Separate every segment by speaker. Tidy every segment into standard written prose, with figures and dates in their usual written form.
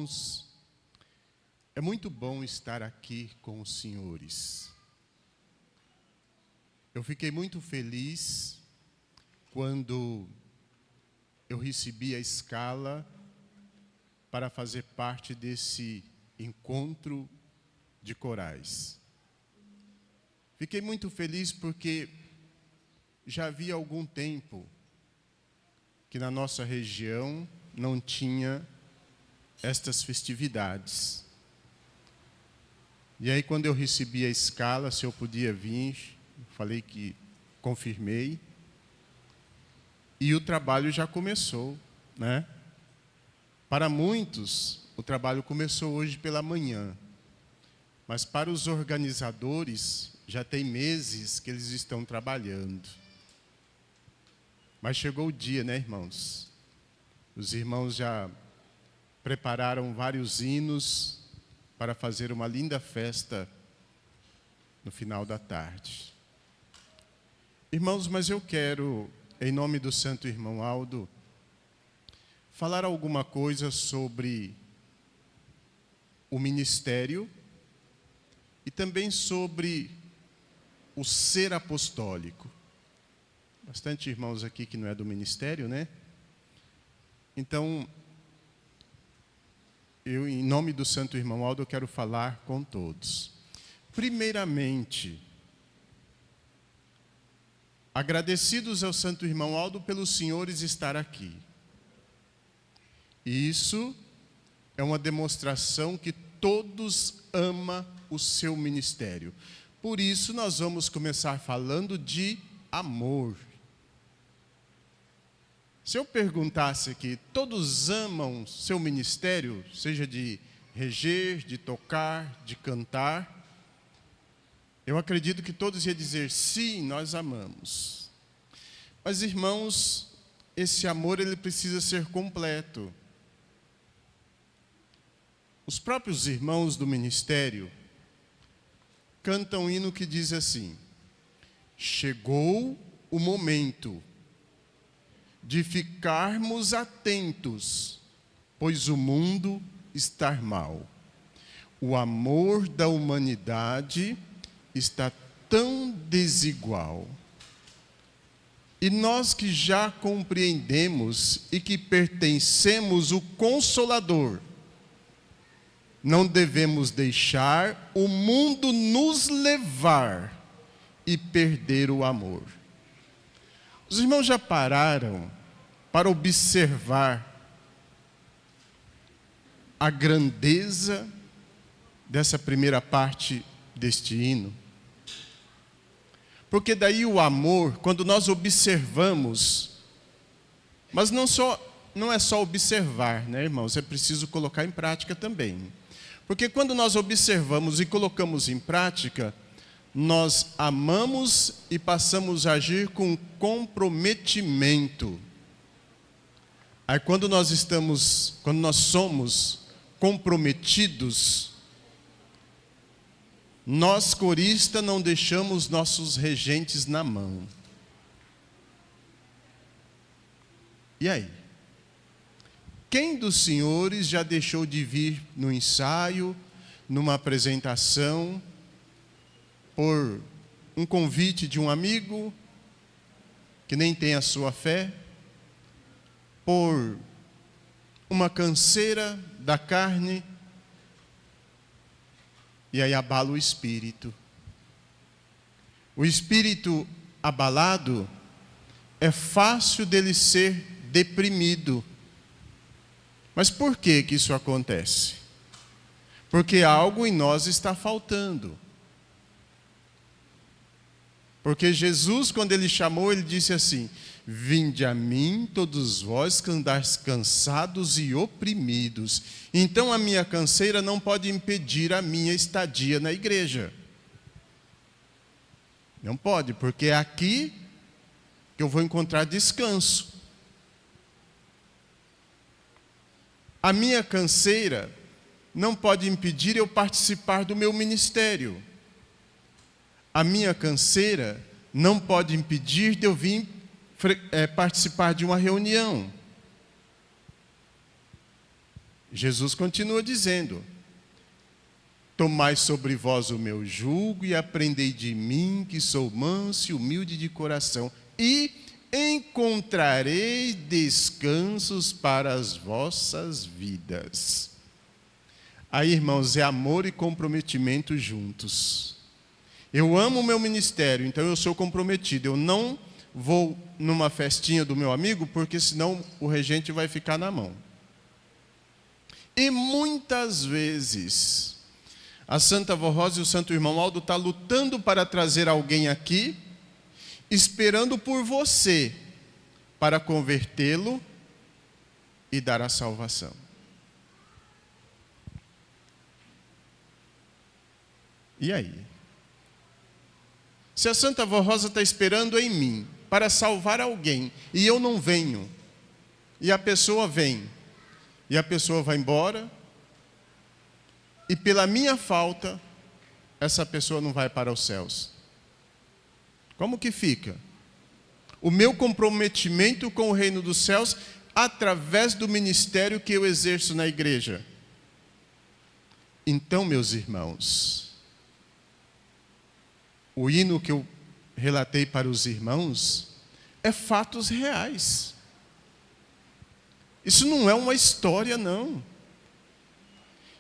Speaker 1: irmãos, é muito bom estar aqui com os senhores. Eu fiquei muito feliz quando eu recebi a escala para fazer parte desse encontro de corais. Fiquei muito feliz porque já havia algum tempo que na nossa região não tinha estas festividades. E aí, quando eu recebi a escala, se eu podia vir, falei que confirmei. E o trabalho já começou, né? Para muitos, o trabalho começou hoje pela manhã. Mas para os organizadores, já tem meses que eles estão trabalhando. Mas chegou o dia, né, irmãos? Os irmãos já prepararam vários hinos para fazer uma linda festa no final da tarde. Irmãos, mas eu quero, em nome do Santo Irmão Aldo, falar alguma coisa sobre o ministério e também sobre o ser apostólico. Bastante irmãos aqui que não é do ministério, né? Então, eu, em nome do Santo Irmão Aldo, eu quero falar com todos. Primeiramente, agradecidos ao Santo Irmão Aldo pelos senhores estar aqui. Isso é uma demonstração que todos amam o seu ministério. Por isso, nós vamos começar falando de amor. Se eu perguntasse aqui, todos amam seu ministério, seja de reger, de tocar, de cantar, eu acredito que todos iam dizer, sim, nós amamos. Mas, irmãos, esse amor ele precisa ser completo. Os próprios irmãos do ministério cantam um hino que diz assim: chegou o momento de ficarmos atentos, pois o mundo está mal. O amor da humanidade está tão desigual. E nós que já compreendemos e que pertencemos ao Consolador, não devemos deixar o mundo nos levar e perder o amor. Os irmãos já pararam para observar a grandeza dessa primeira parte deste hino? Porque daí o amor, quando nós observamos, mas não é só observar, né, irmãos? É preciso colocar em prática também. Porque quando nós observamos e colocamos em prática, nós amamos e passamos a agir com comprometimento. Aí quando nós somos comprometidos, nós coristas não deixamos nossos regentes na mão. E aí? Quem dos senhores já deixou de vir no ensaio, numa apresentação, por um convite de um amigo que nem tem a sua fé, por uma canseira da carne, e aí abala o espírito. O espírito abalado é fácil dele ser deprimido. Mas por que isso acontece? Porque algo em nós está faltando. Porque Jesus, quando ele chamou, ele disse assim: vinde a mim, todos vós que andais cansados e oprimidos. Então a minha canseira não pode impedir a minha estadia na igreja. Não pode, porque é aqui que eu vou encontrar descanso. A minha canseira não pode impedir eu participar do meu ministério. A minha canseira não pode impedir de eu vir participar de uma reunião. Jesus continua dizendo: tomai sobre vós o meu jugo e aprendei de mim, que sou manso e humilde de coração, e encontrareis descansos para as vossas vidas. Aí, irmãos, é amor e comprometimento juntos. Eu amo o meu ministério, então eu sou comprometido. Eu não vou numa festinha do meu amigo, porque senão o regente vai ficar na mão. E muitas vezes, a Santa Vó Rosa e o Santo Irmão Aldo estão lutando para trazer alguém aqui, esperando por você, para convertê-lo e dar a salvação. E aí? Se a Santa Vó Rosa está esperando em mim para salvar alguém, e eu não venho, e a pessoa vem, e a pessoa vai embora, e pela minha falta, essa pessoa não vai para os céus. Como que fica? O meu comprometimento com o reino dos céus, através do ministério que eu exerço na igreja. Então, meus irmãos, o hino que eu relatei para os irmãos é fatos reais. Isso não é uma história, não.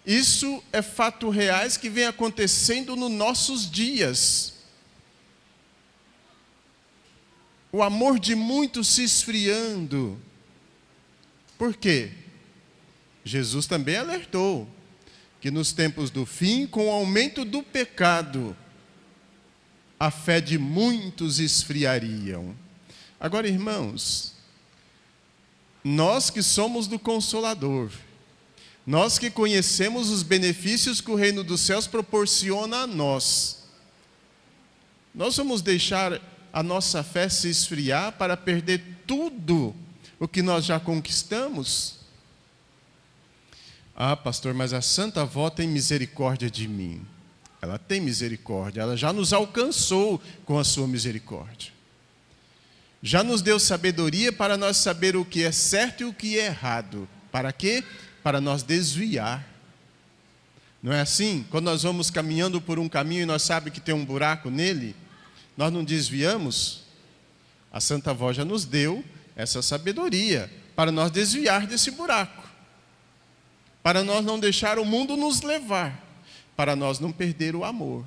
Speaker 1: Isso é fatos reais que vem acontecendo nos nossos dias. O amor de muitos se esfriando. Por quê? Jesus também alertou que nos tempos do fim, com o aumento do pecado, a fé de muitos esfriariam. Agora, irmãos, nós que somos do Consolador, nós que conhecemos os benefícios que o reino dos céus proporciona a nós, nós vamos deixar a nossa fé se esfriar para perder tudo o que nós já conquistamos? Ah, pastor, mas a Santa Avó tem misericórdia de mim. Ela tem misericórdia, ela já nos alcançou com a sua misericórdia. Já nos deu sabedoria para nós saber o que é certo e o que é errado. Para quê? Para nós desviar. Não é assim? Quando nós vamos caminhando por um caminho e nós sabemos que tem um buraco nele, nós não desviamos? A Santa Avó já nos deu essa sabedoria para nós desviar desse buraco. Para nós não deixar o mundo nos levar. Para nós não perder o amor.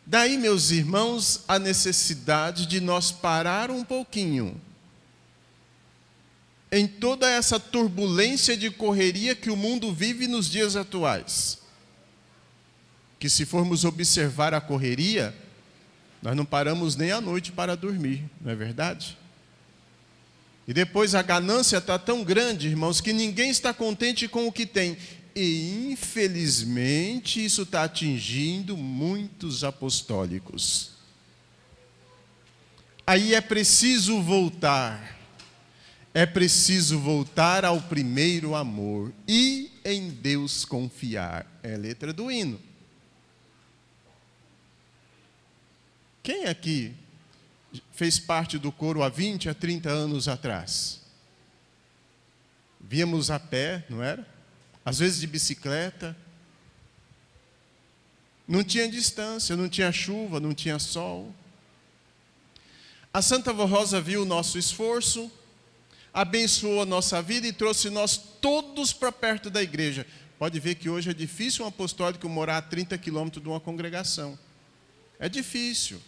Speaker 1: Daí, meus irmãos, a necessidade de nós parar um pouquinho em toda essa turbulência de correria que o mundo vive nos dias atuais. Que se formos observar a correria, nós não paramos nem à noite para dormir, não é verdade? E depois a ganância está tão grande, irmãos, que ninguém está contente com o que tem. E, infelizmente, isso está atingindo muitos apostólicos. Aí é preciso voltar. É preciso voltar ao primeiro amor e em Deus confiar. É a letra do hino. Quem aqui fez parte do coro há 20, há 30 anos atrás? Víamos a pé, não era? Às vezes de bicicleta. Não tinha distância, não tinha chuva, não tinha sol. A Santa Vó Rosa viu o nosso esforço, abençoou a nossa vida e trouxe nós todos para perto da igreja. Pode ver que hoje é difícil um apostólico morar a 30 quilômetros de uma congregação. É difícil.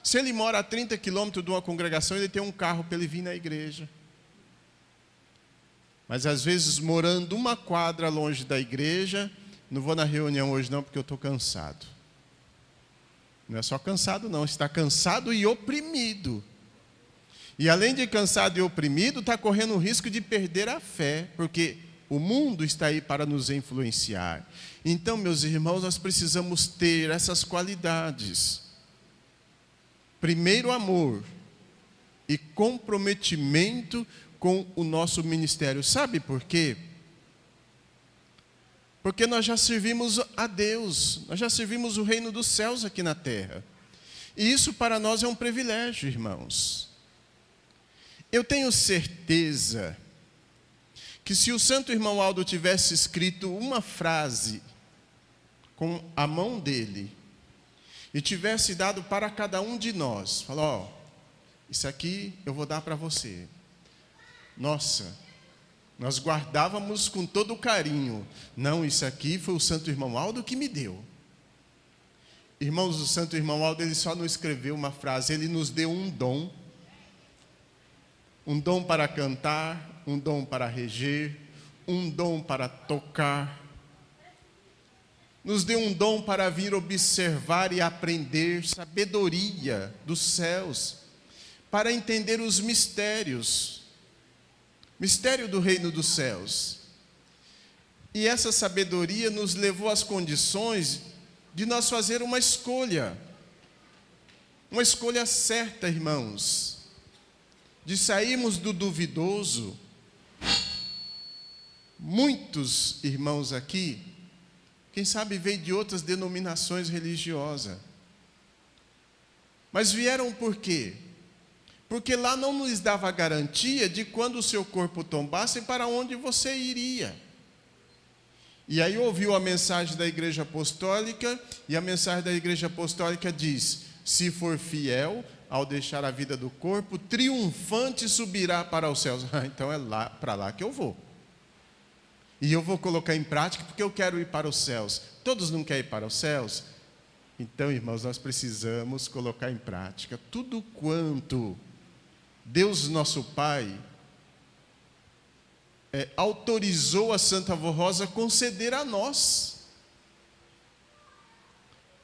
Speaker 1: Se ele mora a 30 quilômetros de uma congregação, ele tem um carro para ele vir na igreja. Mas às vezes, morando uma quadra longe da igreja, não vou na reunião hoje não, porque eu estou cansado. Não é só cansado não, está cansado e oprimido. E além de cansado e oprimido, está correndo o risco de perder a fé, porque o mundo está aí para nos influenciar. Então, meus irmãos, nós precisamos ter essas qualidades. Primeiro, amor e comprometimento com o nosso ministério. Sabe por quê? Porque nós já servimos a Deus, nós já servimos o reino dos céus aqui na terra. E isso para nós é um privilégio, irmãos. Eu tenho certeza que se o santo irmão Aldo tivesse escrito uma frase com a mão dele e tivesse dado para cada um de nós, falou, ó, isso aqui eu vou dar para você. Nossa, nós guardávamos com todo carinho. Não, isso aqui foi o santo irmão Aldo que me deu. Irmãos, o santo irmão Aldo, ele só não escreveu uma frase, ele nos deu um dom. Um dom para cantar, um dom para reger, um dom para tocar. Nos deu um dom para vir observar e aprender sabedoria dos céus, para entender os mistérios, mistério do reino dos céus. E essa sabedoria nos levou às condições de nós fazer uma escolha certa, irmãos, de sairmos do duvidoso. Muitos irmãos aqui, quem sabe veio de outras denominações religiosas, mas vieram por quê? Porque lá não nos dava garantia de quando o seu corpo tombasse para onde você iria. E aí ouviu a mensagem da Igreja Apostólica, e a mensagem da Igreja Apostólica diz, se for fiel, ao deixar a vida do corpo, triunfante subirá para os céus. Então é lá, para lá que eu vou. E eu vou colocar em prática porque eu quero ir para os céus. Todos não querem ir para os céus? Então, irmãos, nós precisamos colocar em prática tudo quanto Deus nosso Pai autorizou a Santa Avó Rosa a conceder a nós.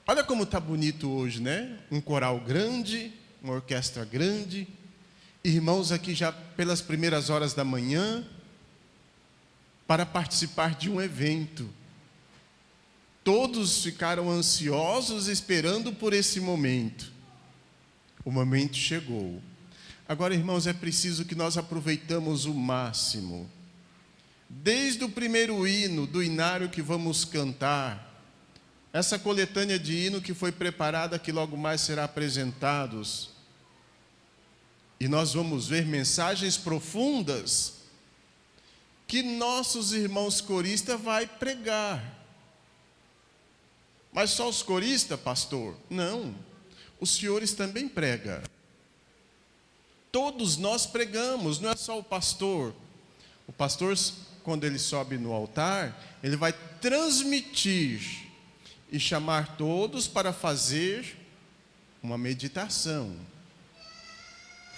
Speaker 1: Olha como está bonito hoje, né? Um coral grande, uma orquestra grande, irmãos aqui já pelas primeiras horas da manhã, para participar de um evento. Todos ficaram ansiosos esperando por esse momento. O momento chegou. Agora, irmãos, é preciso que nós aproveitamos o máximo. Desde o primeiro hino do inário que vamos cantar, essa coletânea de hino que foi preparada, que logo mais será apresentados, e nós vamos ver mensagens profundas que nossos irmãos coristas vai pregar. Mas só os coristas, pastor? Não, os senhores também pregam. Todos nós pregamos, não é só o pastor. O pastor, quando ele sobe no altar, ele vai transmitir e chamar todos para fazer uma meditação.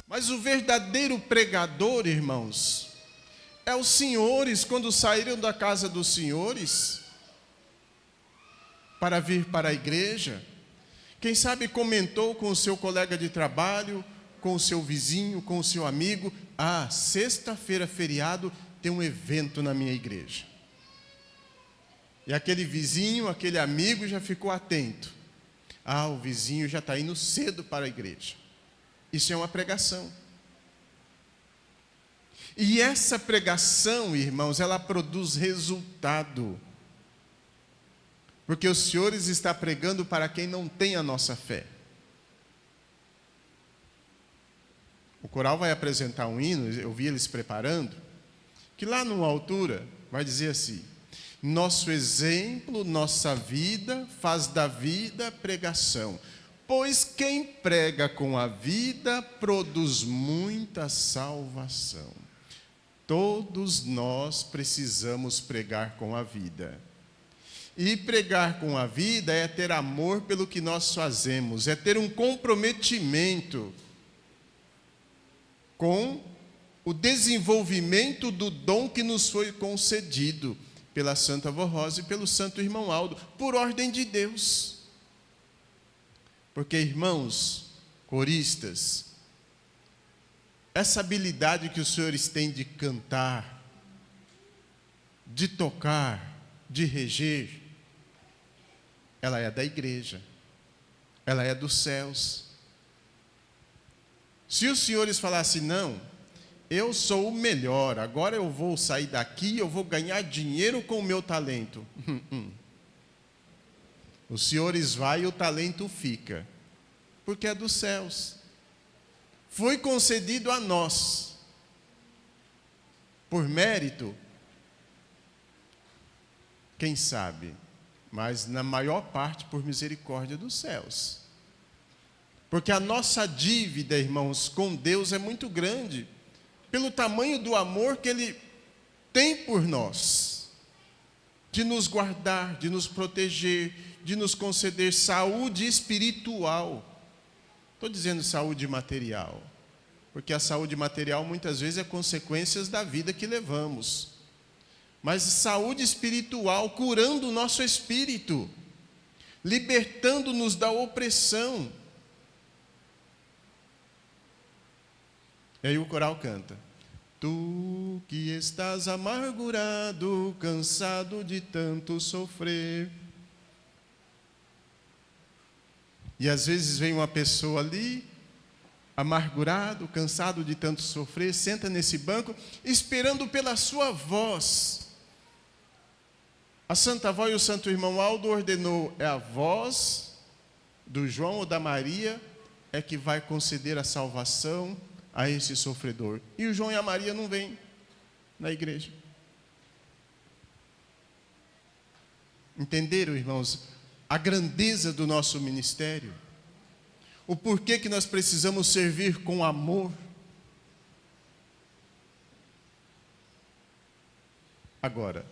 Speaker 1: Mas o verdadeiro pregador, irmãos, é os senhores, quando saíram da casa dos senhores, para vir para a igreja. Quem sabe comentou com o seu colega de trabalho, com o seu vizinho, com o seu amigo, sexta-feira, feriado, tem um evento na minha igreja. E aquele vizinho, aquele amigo já ficou atento. O vizinho já está indo cedo para a igreja. Isso é uma pregação. E essa pregação, irmãos, ela produz resultado. Porque os senhores estão pregando para quem não tem a nossa fé. O coral vai apresentar um hino, eu vi eles preparando, que lá numa altura vai dizer assim: nosso exemplo, nossa vida, faz da vida pregação. Pois quem prega com a vida, produz muita salvação. Todos nós precisamos pregar com a vida. E pregar com a vida é ter amor pelo que nós fazemos, é ter um comprometimento com o desenvolvimento do dom que nos foi concedido pela Santa Avó Rosa e pelo Santo Irmão Aldo, por ordem de Deus. Porque, irmãos coristas, essa habilidade que os senhores têm de cantar, de tocar, de reger, ela é da igreja, ela é dos céus. Se os senhores falassem, não, eu sou o melhor, agora eu vou sair daqui, eu vou ganhar dinheiro com o meu talento. Os senhores vão e o talento fica, porque é dos céus. Foi concedido a nós, por mérito Quem sabe? Mas na maior parte por misericórdia dos céus. Porque a nossa dívida, irmãos, com Deus é muito grande, pelo tamanho do amor que Ele tem por nós, de nos guardar, de nos proteger, de nos conceder saúde espiritual. Estou dizendo saúde material, porque a saúde material muitas vezes é consequência da vida que levamos. Mas saúde espiritual, curando o nosso espírito, libertando-nos da opressão. E aí o coral canta: Tu que estás amargurado, cansado de tanto sofrer. E às vezes vem uma pessoa ali, amargurado, cansado de tanto sofrer, senta nesse banco, esperando pela sua voz. A Santa Avó e o Santo Irmão Aldo ordenou, é a voz do João ou da Maria é que vai conceder a salvação a esse sofredor. E o João e a Maria não vêm na igreja. Entenderam, irmãos, a grandeza do nosso ministério? O porquê que nós precisamos servir com amor? Agora,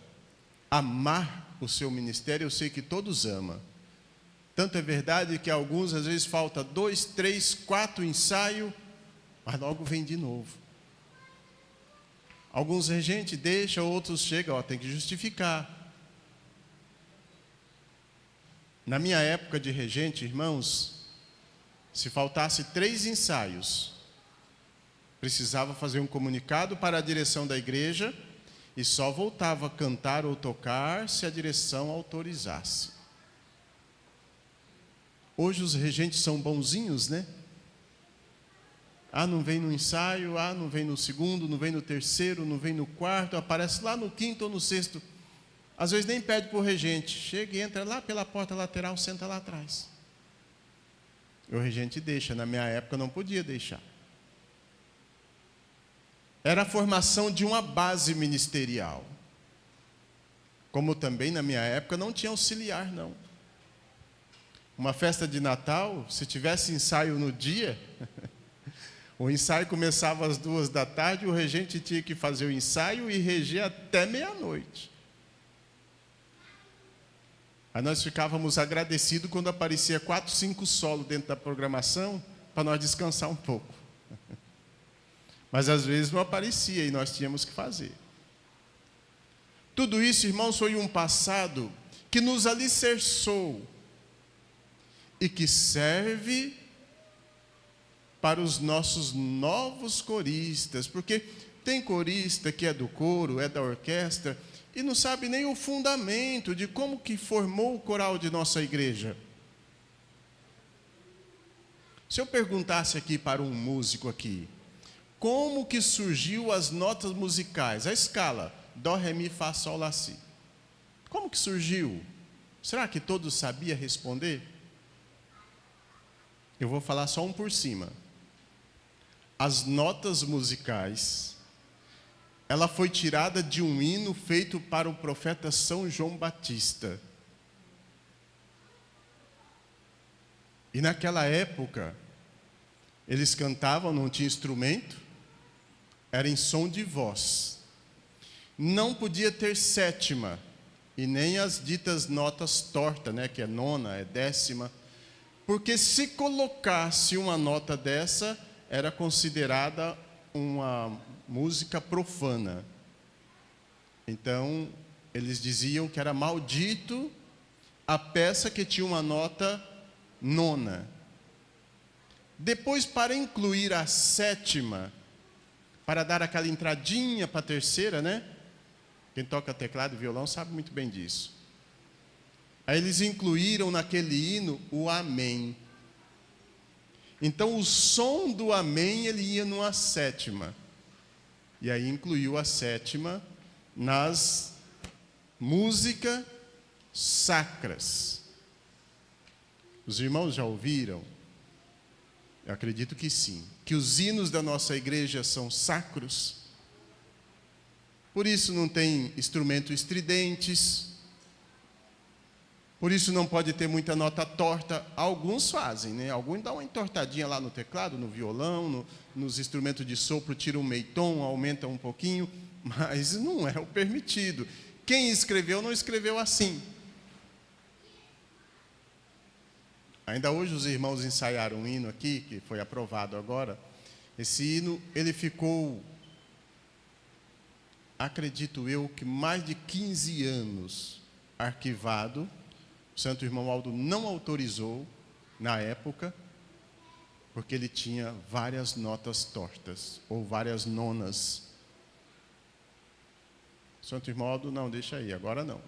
Speaker 1: amar o seu ministério, eu sei que todos amam. Tanto é verdade que alguns, às vezes, falta 2, 3, 4 ensaios, mas logo vem de novo. Alguns regentes deixam, outros chegam, tem que justificar. Na minha época de regente, irmãos, se faltasse 3 ensaios, precisava fazer um comunicado para a direção da igreja e só voltava a cantar ou tocar se a direção autorizasse. Hoje os regentes são bonzinhos, né? Não vem no ensaio, não vem no segundo, não vem no terceiro, não vem no quarto, aparece lá no quinto ou no sexto. Às vezes nem pede para o regente, chega e entra lá pela porta lateral, senta lá atrás. O regente deixa, na minha época não podia deixar. Era a formação de uma base ministerial. Como também na minha época não tinha auxiliar, não. Uma festa de Natal, se tivesse ensaio no dia, o ensaio começava às 14h, o regente tinha que fazer o ensaio e reger até meia-noite. Aí nós ficávamos agradecidos quando aparecia 4, 5 solos dentro da programação, para nós descansar um pouco. Mas às vezes não aparecia e nós tínhamos que fazer. Tudo isso, irmãos, foi um passado que nos alicerçou e que serve para os nossos novos coristas, porque tem corista que é do coro, é da orquestra, e não sabe nem o fundamento de como que formou o coral de nossa igreja. Se eu perguntasse aqui para um músico aqui, como que surgiu as notas musicais, a escala, dó, ré, mi, fá, sol, lá, si? Como que surgiu? Será que todos sabiam responder? Eu vou falar só um por cima. As notas musicais, ela foi tirada de um hino feito para o profeta São João Batista. E naquela época, eles cantavam, não tinha instrumento, era em som de voz. Não podia ter sétima, e nem as ditas notas tortas, que é nona, é décima, porque se colocasse uma nota dessa, era considerada uma música profana. Então, eles diziam que era maldito a peça que tinha uma nota nona. Depois, para incluir a sétima, para dar aquela entradinha para a terceira, Quem toca teclado e violão sabe muito bem disso. Aí eles incluíram naquele hino o amém. Então o som do amém ele ia numa sétima. E aí incluiu a sétima nas músicas sacras. Os irmãos já ouviram? Eu acredito que sim. Que os hinos da nossa igreja são sacros. Por isso não tem instrumentos estridentes, Por isso não pode ter muita nota torta. Alguns fazem, né? Alguns dão uma entortadinha lá no teclado, no violão, nos instrumentos de sopro, tiram um meio tom, aumenta um pouquinho, mas não é o permitido. Quem escreveu não escreveu assim. Ainda hoje os irmãos ensaiaram um hino aqui, que foi aprovado agora. Esse hino, ele ficou, acredito eu, que mais de 15 anos arquivado. O Santo Irmão Aldo não autorizou, na época, porque ele tinha várias notas tortas, ou várias nonas. O Santo Irmão Aldo, não, deixa aí, agora não.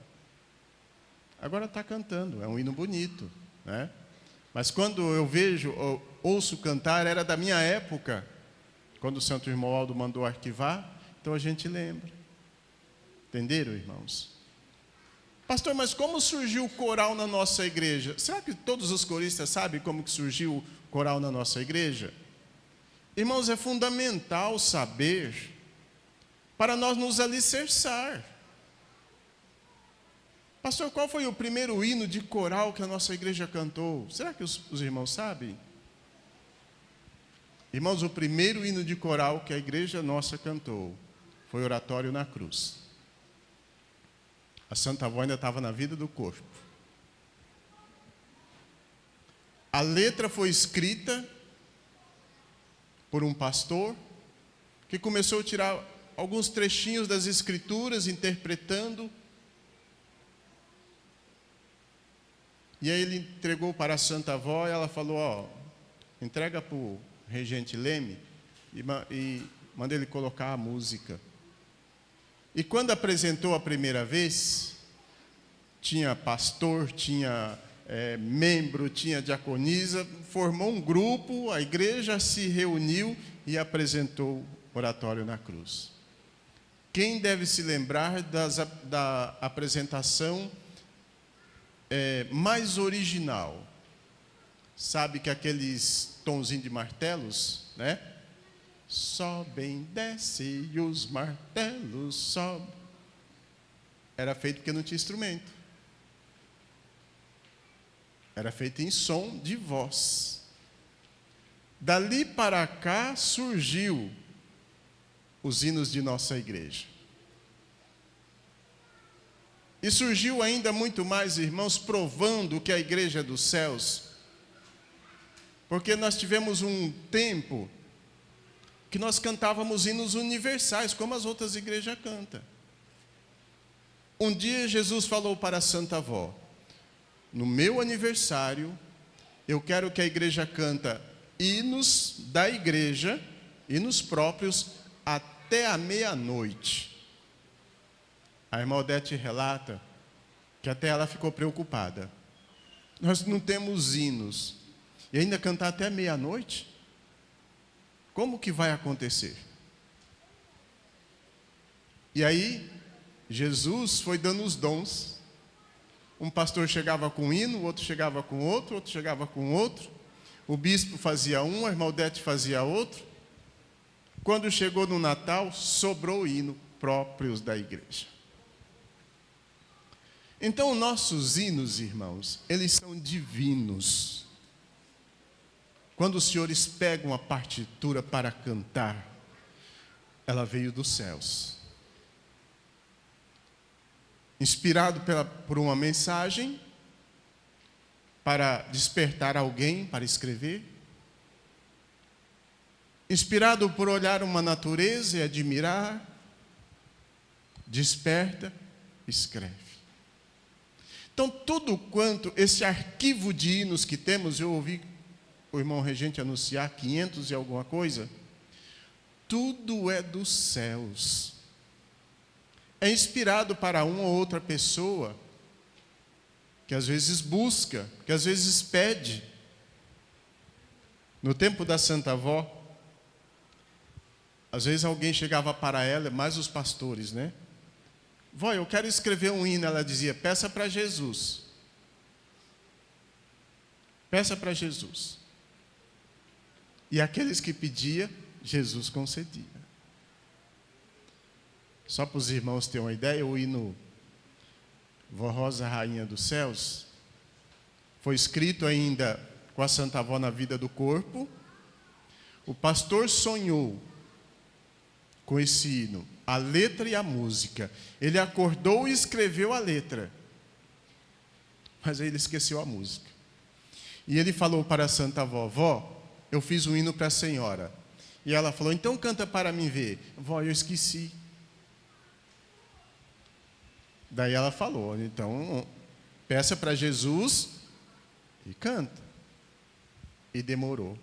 Speaker 1: Agora está cantando, é um hino bonito, né? Mas quando eu vejo, ouço cantar, era da minha época, quando o Santo Irmão Aldo mandou arquivar, então a gente lembra. Entenderam, irmãos? Pastor, mas como surgiu o coral na nossa igreja? Será que todos os coristas sabem como que surgiu o coral na nossa igreja? Irmãos, é fundamental saber para nós nos alicerçar. Pastor, qual foi o primeiro hino de coral que a nossa igreja cantou? Será que os irmãos sabem? Irmãos, o primeiro hino de coral que a igreja nossa cantou foi Oratório na Cruz. A Santa Avó ainda estava na vida do corpo. A letra foi escrita por um pastor que começou a tirar alguns trechinhos das Escrituras, interpretando. E aí ele entregou para a Santa Avó e ela falou, entrega para o regente Leme e manda ele colocar a música. E quando apresentou a primeira vez, tinha pastor, tinha membro, tinha diaconisa, formou um grupo, a igreja se reuniu e apresentou o Oratório na Cruz. Quem deve se lembrar da apresentação mais original? Sabe que aqueles tonzinhos de martelos, né? Sobem, desce e os martelos sobem. Era feito porque não tinha instrumento. Era feito em som de voz. Dali para cá surgiu os hinos de nossa igreja. E surgiu ainda muito mais, irmãos, provando que a igreja é dos céus. Porque nós tivemos um tempo que nós cantávamos hinos universais, como as outras igrejas cantam. Um dia Jesus falou para a Santa Avó, no meu aniversário, eu quero que a igreja canta hinos da igreja, hinos próprios, até a meia-noite. A irmã Odete relata que até ela ficou preocupada. Nós não temos hinos. E ainda cantar até meia-noite? Como que vai acontecer? E aí, Jesus foi dando os dons. Um pastor chegava com um hino, o outro chegava com outro, outro chegava com outro. O bispo fazia um, a irmã Odete fazia outro. Quando chegou no Natal, sobrou hino próprios da igreja. Então, nossos hinos, irmãos, eles são divinos. Quando os senhores pegam a partitura para cantar, ela veio dos céus. Inspirado por uma mensagem, para despertar alguém para escrever. Inspirado por olhar uma natureza e admirar, desperta, escreve. Então, tudo quanto esse arquivo de hinos que temos, eu ouvi o irmão regente anunciar 500 e alguma coisa, tudo é dos céus. É inspirado para uma ou outra pessoa, que às vezes busca, que às vezes pede. No tempo da Santa Avó, às vezes alguém chegava para ela, mais os pastores, né? Vó, eu quero escrever um hino. Ela dizia, peça para Jesus. Peça para Jesus. E aqueles que pedia, Jesus concedia. Só para os irmãos terem uma ideia, o hino Vó Rosa, Rainha dos Céus, foi escrito ainda com a Santa Avó na vida do corpo. O pastor sonhou com esse hino, a letra e a música. Ele acordou e escreveu a letra, mas aí ele esqueceu a música. E ele falou para a Santa Avó: vó, eu fiz um hino para a senhora. E ela falou: então canta para mim ver. Vó, eu esqueci. Daí ela falou: então peça para Jesus e canta. E demorou,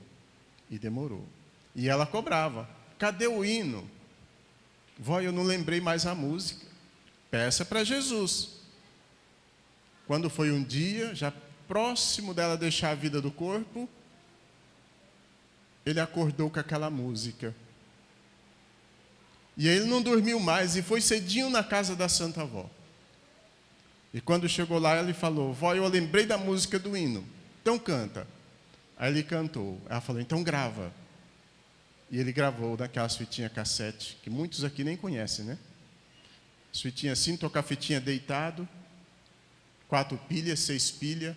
Speaker 1: e demorou. E ela cobrava: cadê o hino? Vó, eu não lembrei mais a música. Peça para Jesus. Quando foi um dia, já próximo dela deixar a vida do corpo, ele acordou com aquela música. E aí ele não dormiu mais e foi cedinho na casa da Santa Avó. E quando chegou lá, ele falou: vó, eu lembrei da música do hino, então canta. Aí ele cantou. Ela falou: então grava. E ele gravou daquelas fitinhas cassete, que muitos aqui nem conhecem, né? As fitinhas assim, tocar fitinha deitado, 4 pilhas, 6 pilhas.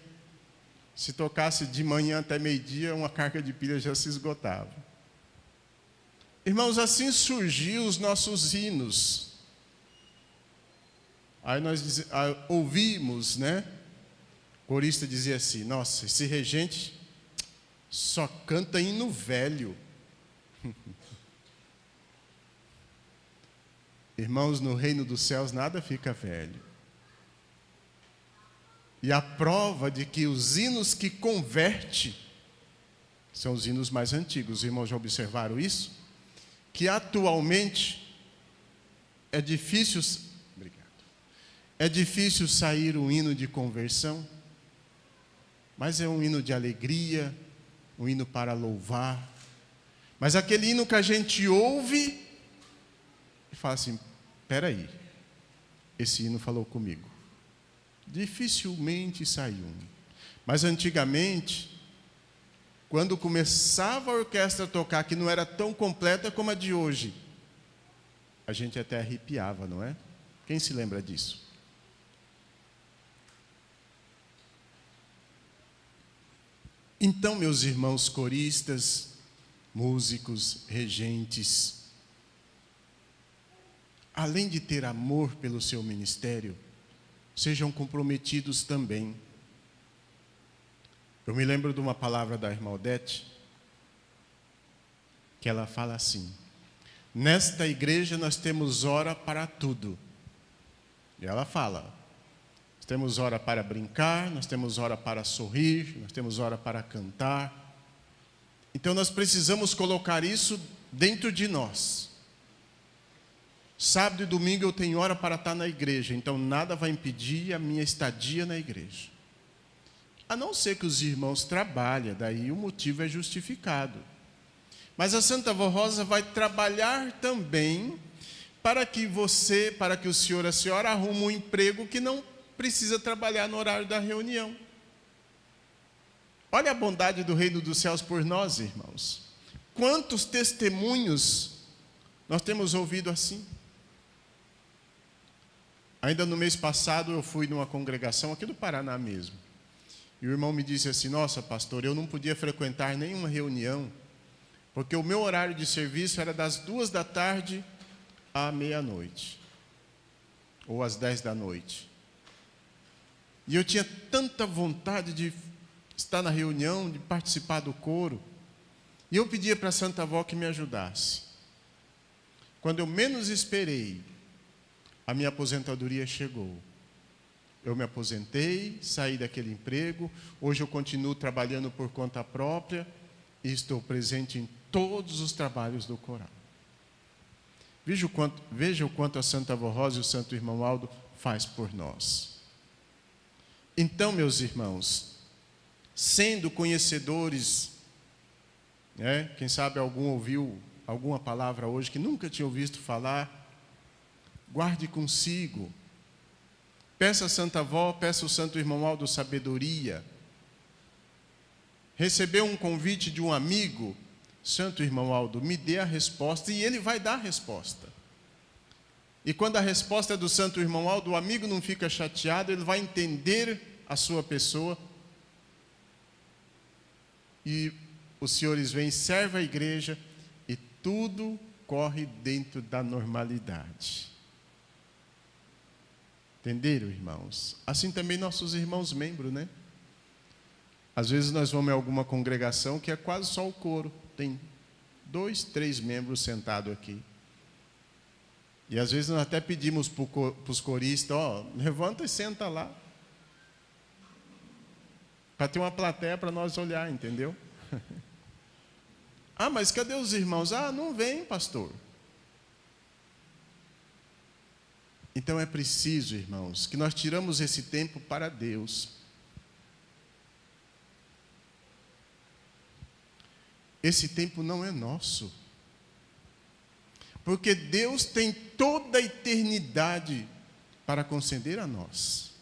Speaker 1: Se tocasse de manhã até meio-dia, uma carga de pilha já se esgotava. Irmãos, assim surgiu os nossos hinos. Aí nós ouvimos, né? O corista dizia assim: nossa, esse regente só canta hino velho. Irmãos, no reino dos céus nada fica velho. E a prova de que os hinos que converte são os hinos mais antigos. Os irmãos já observaram isso? Que atualmente é difícil sair um hino de conversão, mas é um hino de alegria, um hino para louvar. Mas aquele hino que a gente ouve e fala assim: espera aí, esse hino falou comigo. Dificilmente sai um. Mas antigamente, quando começava a orquestra a tocar, que não era tão completa como a de hoje, a gente até arrepiava, não é? Quem se lembra disso? Então, meus irmãos coristas, músicos, regentes, além de ter amor pelo seu ministério, sejam comprometidos também. Eu me lembro de uma palavra da irmã Odete, que ela fala assim: nesta igreja nós temos hora para tudo. E ela fala: nós temos hora para brincar, nós temos hora para sorrir, nós temos hora para cantar. Então nós precisamos colocar isso dentro de nós. Sábado e domingo eu tenho hora para estar na igreja, então nada vai impedir a minha estadia na igreja. A não ser que os irmãos trabalhem, daí o motivo é justificado. Mas a Santa Avó Rosa vai trabalhar também para que o senhor e a senhora arrumem um emprego que não precisa trabalhar no horário da reunião. Olha a bondade do reino dos céus por nós, irmãos. Quantos testemunhos nós temos ouvido assim? Ainda no mês passado eu fui numa congregação aqui do Paraná mesmo. E o irmão me disse assim: nossa, pastor, eu não podia frequentar nenhuma reunião, porque o meu horário de serviço era das 2 da tarde à meia-noite, ou às 10 da noite. E eu tinha tanta vontade de estar na reunião, de participar do coro. E eu pedia para a Santa Avó que me ajudasse. Quando eu menos esperei, a minha aposentadoria chegou. Eu me aposentei, saí daquele emprego. Hoje eu continuo trabalhando por conta própria e estou presente em todos os trabalhos do coral. Veja o quanto a Santa Avó Rosa e o Santo Irmão Aldo faz por nós. Então, meus irmãos, sendo conhecedores, quem sabe algum ouviu alguma palavra hoje que nunca tinha ouvido falar, guarde consigo. Peça a Santa Avó, peça o Santo Irmão Aldo sabedoria. Recebeu um convite de um amigo: Santo Irmão Aldo, me dê a resposta, e ele vai dar a resposta. E quando a resposta é do Santo Irmão Aldo, o amigo não fica chateado, ele vai entender a sua pessoa e os senhores vêm, servem a igreja e tudo corre dentro da normalidade. Entenderam, irmãos? Assim também nossos irmãos membros, né? Às vezes nós vamos em alguma congregação que é quase só o coro. Tem 2, 3 membros sentados aqui. E às vezes nós até pedimos para os coristas, levanta e senta lá. Para ter uma plateia para nós olhar, entendeu? Mas cadê os irmãos? Não vem, pastor. Então é preciso, irmãos, que nós tiramos esse tempo para Deus. Esse tempo não é nosso. Porque Deus tem toda a eternidade para conceder a nós.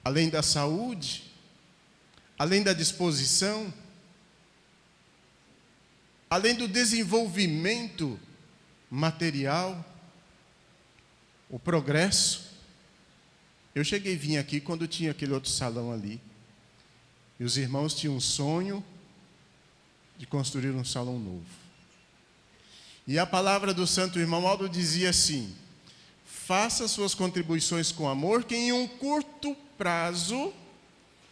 Speaker 1: Além da saúde, além da disposição, além do desenvolvimento material, o progresso. Eu cheguei a vir aqui quando tinha aquele outro salão ali. E os irmãos tinham um sonho de construir um salão novo. E a palavra do santo irmão Aldo dizia assim: faça suas contribuições com amor, que em um curto prazo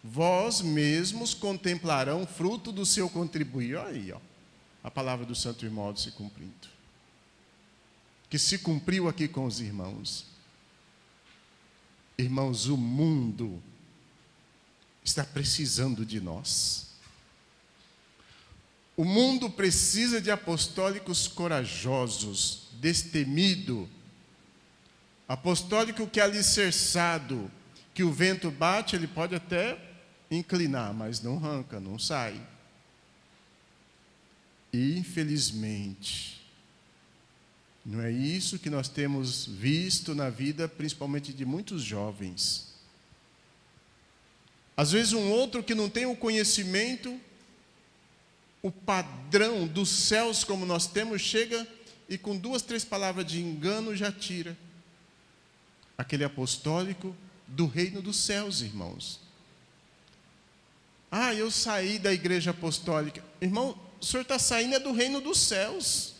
Speaker 1: vós mesmos contemplarão o fruto do seu contribuir. Olha aí, a palavra do santo irmão Aldo se cumprindo. Que se cumpriu aqui com os irmãos. Irmãos, o mundo está precisando de nós. O mundo precisa de apostólicos corajosos, destemido, apostólico que é alicerçado, que o vento bate, ele pode até inclinar, mas não arranca, não sai. E, infelizmente, não é isso que nós temos visto na vida, principalmente de muitos jovens. Às vezes um outro que não tem o conhecimento, o padrão dos céus como nós temos, chega e com 2, 3 palavras de engano já tira aquele apostólico do reino dos céus, irmãos. Eu saí da igreja apostólica. Irmão, o senhor está saindo do reino dos céus,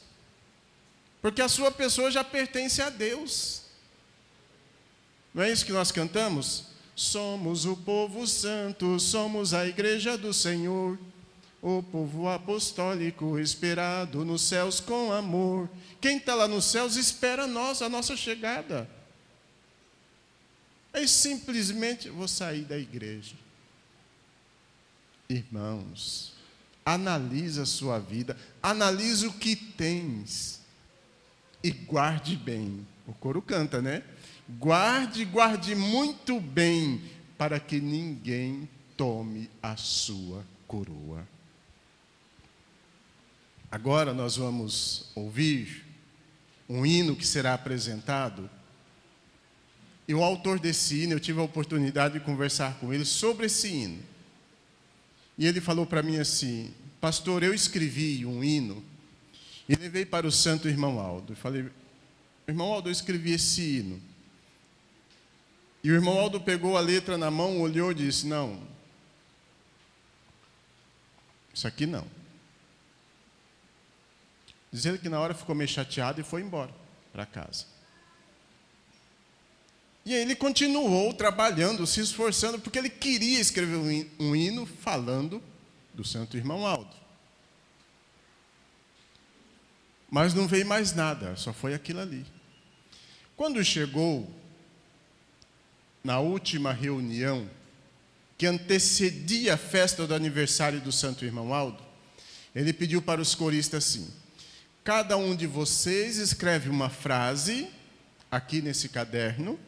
Speaker 1: porque a sua pessoa já pertence a Deus. Não é isso que nós cantamos? Somos o povo santo, somos a igreja do Senhor, o povo apostólico esperado nos céus com amor. Quem está lá nos céus espera nós, a nossa chegada. Aí simplesmente vou sair da igreja. Irmãos, analisa a sua vida, analisa o que tens e guarde bem. O coro canta, né? Guarde muito bem, para que ninguém tome a sua coroa. Agora nós vamos ouvir um hino que será apresentado. E o autor desse hino, eu tive a oportunidade de conversar com ele sobre esse hino. E ele falou para mim assim: pastor, eu escrevi um hino e levei para o santo irmão Aldo. Eu falei: irmão Aldo, eu escrevi esse hino. E o irmão Aldo pegou a letra na mão, olhou e disse: não, isso aqui não. Diz ele que na hora ficou meio chateado e foi embora para casa. E aí ele continuou trabalhando, se esforçando, porque ele queria escrever um hino falando do santo irmão Aldo. Mas não veio mais nada, só foi aquilo ali. Quando chegou na última reunião, que antecedia a festa do aniversário do santo irmão Aldo, ele pediu para os coristas assim: cada um de vocês escreve uma frase, aqui nesse caderno,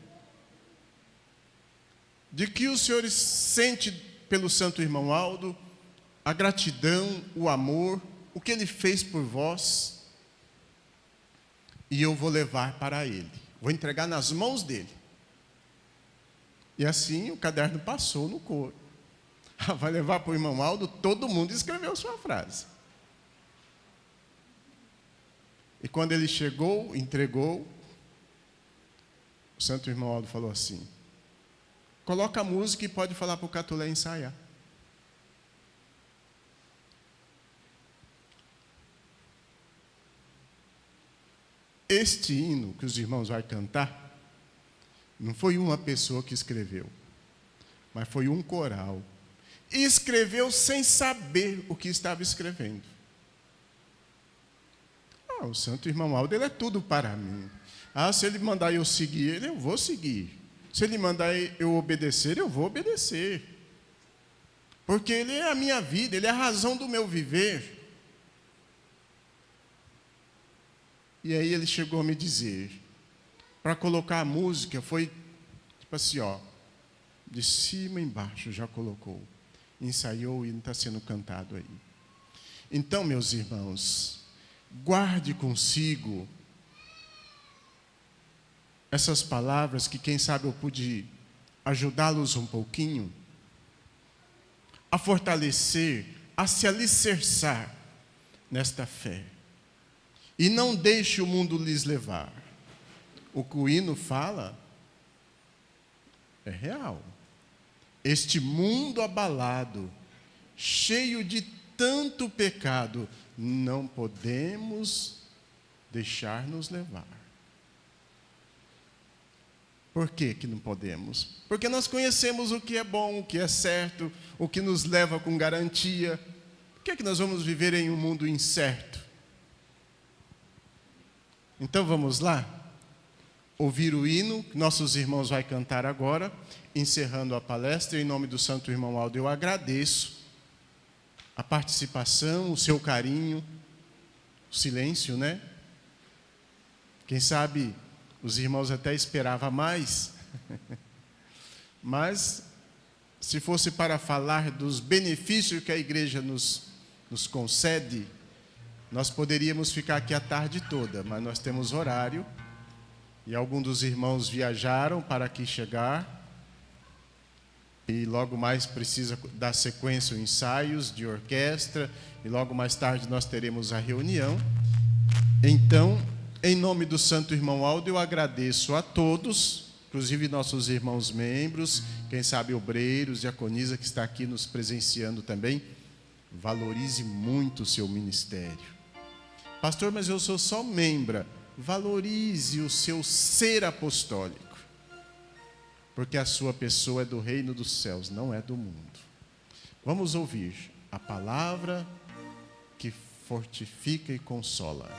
Speaker 1: de que os senhores sentem pelo santo irmão Aldo, a gratidão, o amor, o que ele fez por vós, e eu vou levar para ele, vou entregar nas mãos dele. E assim o caderno passou no coro. Vai levar para o irmão Aldo, todo mundo escreveu sua frase. E quando ele chegou, entregou, o santo irmão Aldo falou assim: coloca a música e pode falar para o Catulé ensaiar. este hino que os irmãos vão cantar, não foi uma pessoa que escreveu, mas foi um coral. E escreveu sem saber o que estava escrevendo. O santo irmão Aldo, ele é tudo para mim. Se ele mandar eu seguir ele, eu vou seguir. Se ele mandar eu obedecer, eu vou obedecer. Porque ele é a minha vida, ele é a razão do meu viver. E aí ele chegou a me dizer, para colocar a música, foi tipo assim, de cima embaixo já colocou. Ensaiou e não está sendo cantado aí. Então, meus irmãos, guarde consigo essas palavras que, quem sabe, eu pude ajudá-los um pouquinho a fortalecer, a se alicerçar nesta fé. E não deixe o mundo lhes levar. O que o hino fala é real. Este mundo abalado, cheio de tanto pecado, não podemos deixar-nos levar. Por que que não podemos? Porque nós conhecemos o que é bom, o que é certo, o que nos leva com garantia. Por que que nós vamos viver em um mundo incerto? Então vamos lá? Ouvir o hino que nossos irmãos vão cantar agora, encerrando a palestra. Em nome do santo irmão Aldo, eu agradeço a participação, o seu carinho, o silêncio, né? Quem sabe os irmãos até esperavam mais, mas se fosse para falar dos benefícios que a igreja nos concede, nós poderíamos ficar aqui a tarde toda, mas nós temos horário, e alguns dos irmãos viajaram para aqui chegar, e logo mais precisa dar sequência aos ensaios de orquestra, e logo mais tarde nós teremos a reunião. Então, em nome do santo irmão Aldo, eu agradeço a todos, inclusive nossos irmãos membros, quem sabe obreiros, diaconisa que está aqui nos presenciando também. Valorize muito o seu ministério. Pastor, mas eu sou só membra. Valorize o seu ser apostólico, porque a sua pessoa é do reino dos céus, não é do mundo. Vamos ouvir a palavra que fortifica e consola.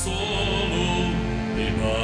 Speaker 2: consolo e paz.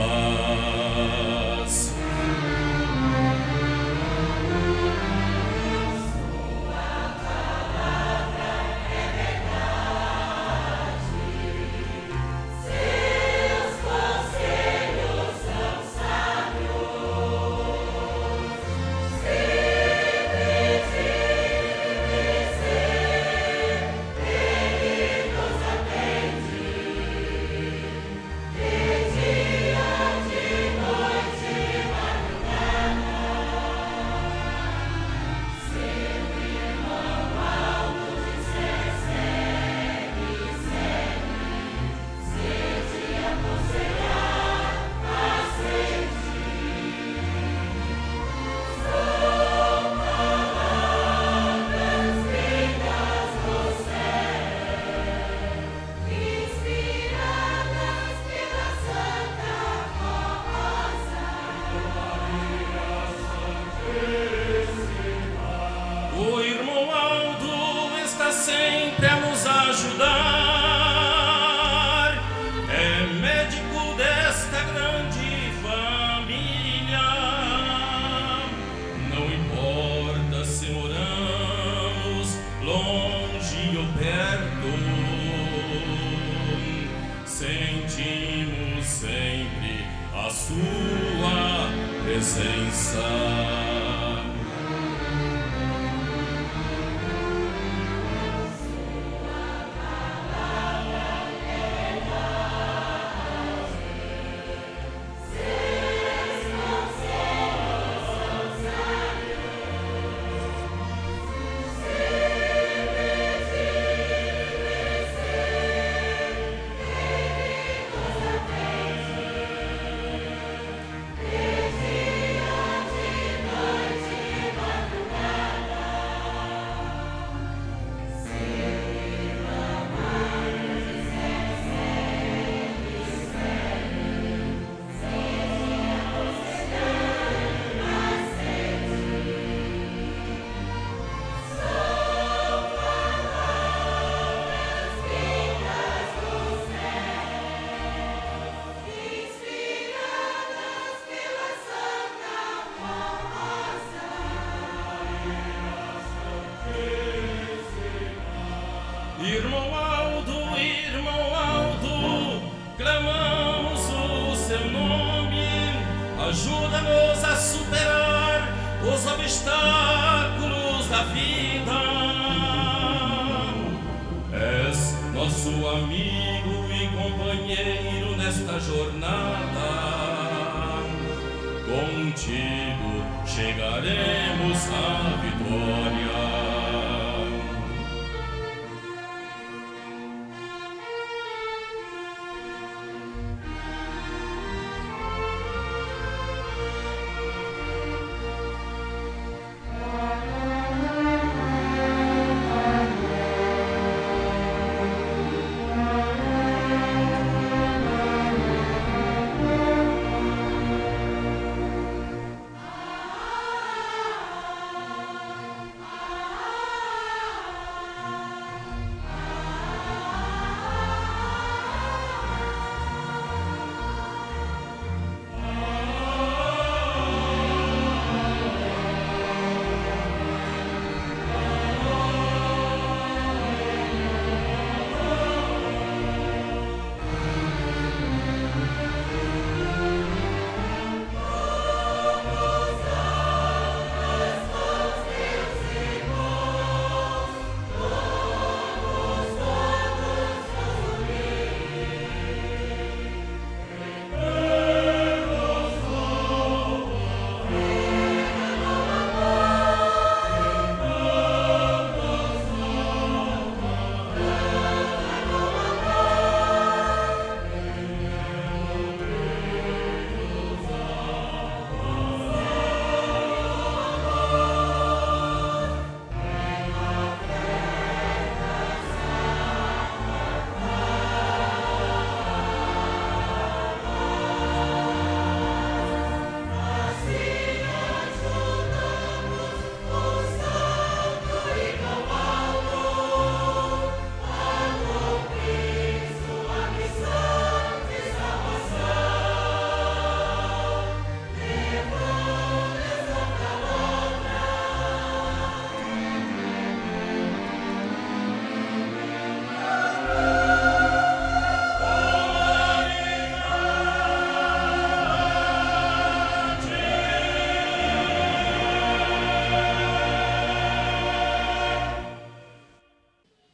Speaker 2: O irmão Aldo está sempre a nos ajudar. É médico desta grande família. Não importa se moramos longe ou perto, sentimos sempre a sua presença. Irmão Aldo, clamamos o seu nome, ajuda-nos a superar os obstáculos da vida. És nosso amigo e companheiro nesta jornada, contigo chegaremos à vitória.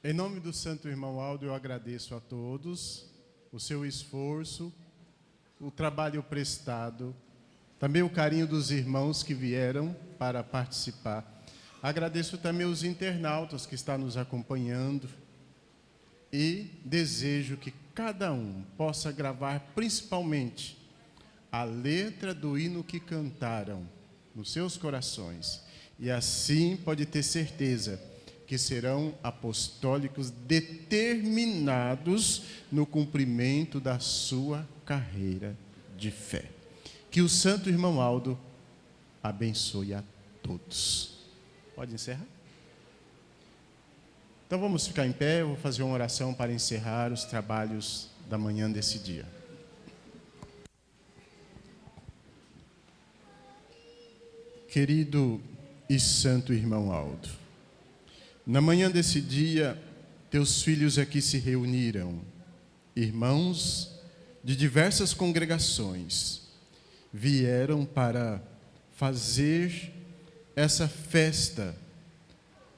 Speaker 1: Em nome do Santo Irmão Aldo, eu agradeço a todos o seu esforço, o trabalho prestado, também o carinho dos irmãos que vieram para participar. Agradeço também os internautas que estão nos acompanhando e desejo que cada um possa gravar principalmente a letra do hino que cantaram nos seus corações. E assim pode ter certeza que serão apostólicos determinados no cumprimento da sua carreira de fé. Que o Santo Irmão Aldo abençoe a todos. Pode encerrar? Então vamos ficar em pé, eu vou fazer uma oração para encerrar os trabalhos da manhã desse dia. Querido e santo irmão Aldo, na manhã desse dia, teus filhos aqui se reuniram, irmãos de diversas congregações, vieram para fazer essa festa,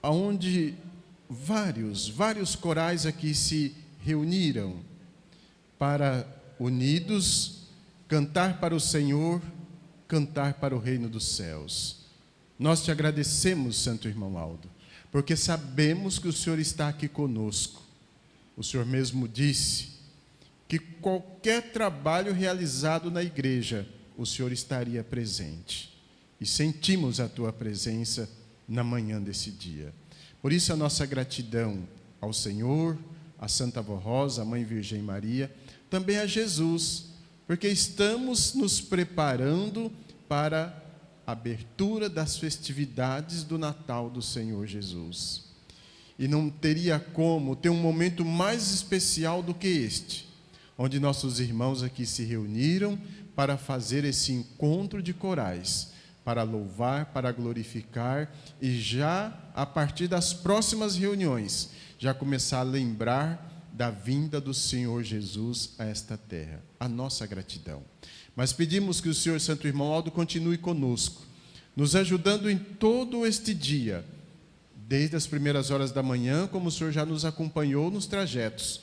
Speaker 1: onde vários corais aqui se reuniram para, unidos, cantar para o Senhor, cantar para o reino dos céus. Nós te agradecemos, Santo Irmão Aldo, porque sabemos que o Senhor está aqui conosco. O Senhor mesmo disse que qualquer trabalho realizado na igreja, o Senhor estaria presente. E sentimos a tua presença na manhã desse dia. Por isso a nossa gratidão ao Senhor, a Santa Avó Rosa, a Mãe Virgem Maria, também a Jesus, porque estamos nos preparando para a abertura das festividades do Natal do Senhor Jesus. E não teria como ter um momento mais especial do que este, onde nossos irmãos aqui se reuniram para fazer esse encontro de corais, para louvar, para glorificar e já a partir das próximas reuniões, já começar a lembrar da vinda do Senhor Jesus a esta terra. A nossa gratidão. Mas pedimos que o Senhor Santo Irmão Aldo continue conosco, nos ajudando em todo este dia, desde as primeiras horas da manhã, como o Senhor já nos acompanhou nos trajetos,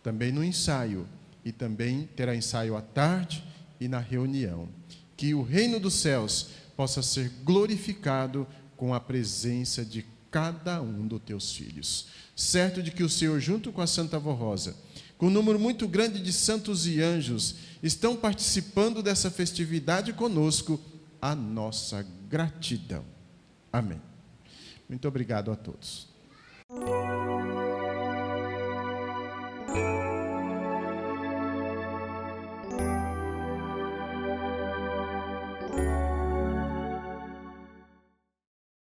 Speaker 1: também no ensaio, e também terá ensaio à tarde e na reunião. Que o reino dos céus possa ser glorificado com a presença de cada um dos teus filhos. Certo de que o Senhor, junto com a Santa Avó Rosa, com um número muito grande de santos e anjos, estão participando dessa festividade conosco, a nossa gratidão. Amém. Muito obrigado a todos.